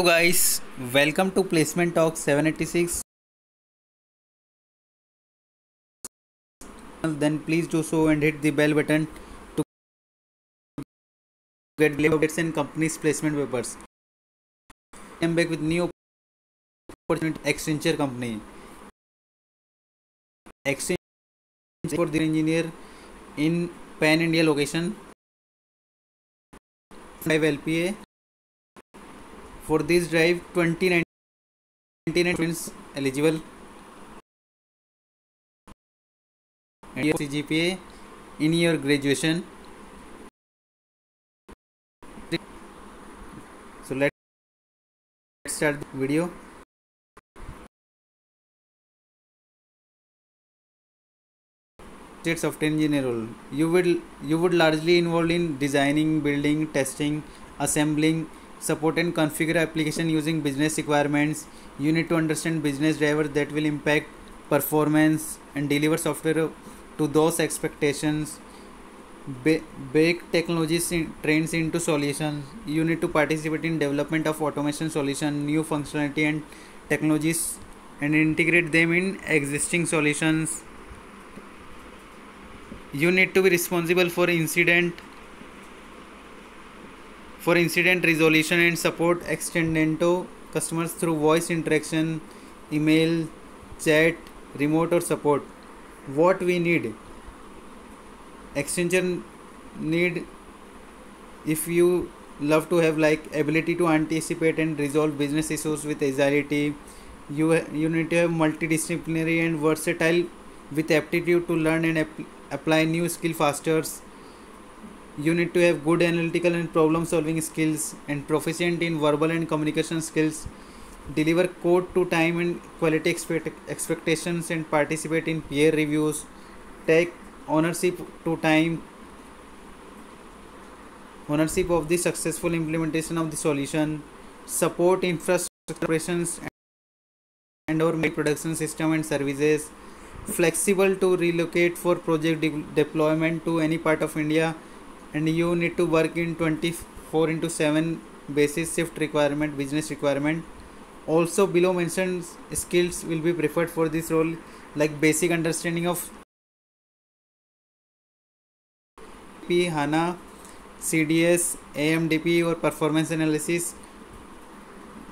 Hello guys, welcome to Placement Talk 786. Then please do so and hit the bell button to get updates and companies placement papers. I am back with new opportunity. Accenture company. Accenture for the engineer in Pan India location. 5 LPA. For this drive 2019 students eligible and your CGPA in your graduation. So let's start the video. Software engineer role. You would largely involved in designing, building, testing, assembling, support and configure application using business requirements. You need to understand business drivers that will impact performance and deliver software to those expectations. Bake technologies trends into solutions. You need to participate in development of automation solution, new functionality and technologies, and integrate them in existing solutions. You need to be responsible for incident resolution and support extended to customers through voice interaction, email, chat, remote or support. What we need, Accenture need, if you love to have like ability to anticipate and resolve business issues with agility. You need to have multidisciplinary and versatile with aptitude to learn and apply new skill faster. You need to have good analytical and problem solving skills and proficient in verbal and communication skills. Deliver code to time and quality expectations and participate in peer reviews. Take ownership of the successful implementation of the solution. Support infrastructure operations and or production system and services. Flexible to relocate for project deployment to any part of India, and you need to work in 24/7 basis shift requirement, business requirement. Also below mentioned skills will be preferred for this role, like basic understanding of HANA, CDS, AMDP or performance analysis.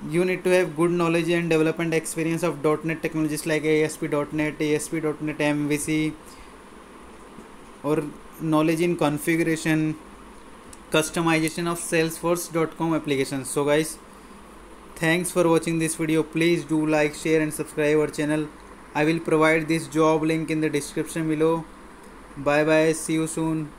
You need to have good knowledge and development experience of .NET technologies like ASP.NET, ASP.NET MVC, or knowledge in configuration, customization of Salesforce.com applications. So guys, thanks for watching this video. Please do like, share and subscribe our channel. I will provide this job link in the description below. Bye bye, see you soon.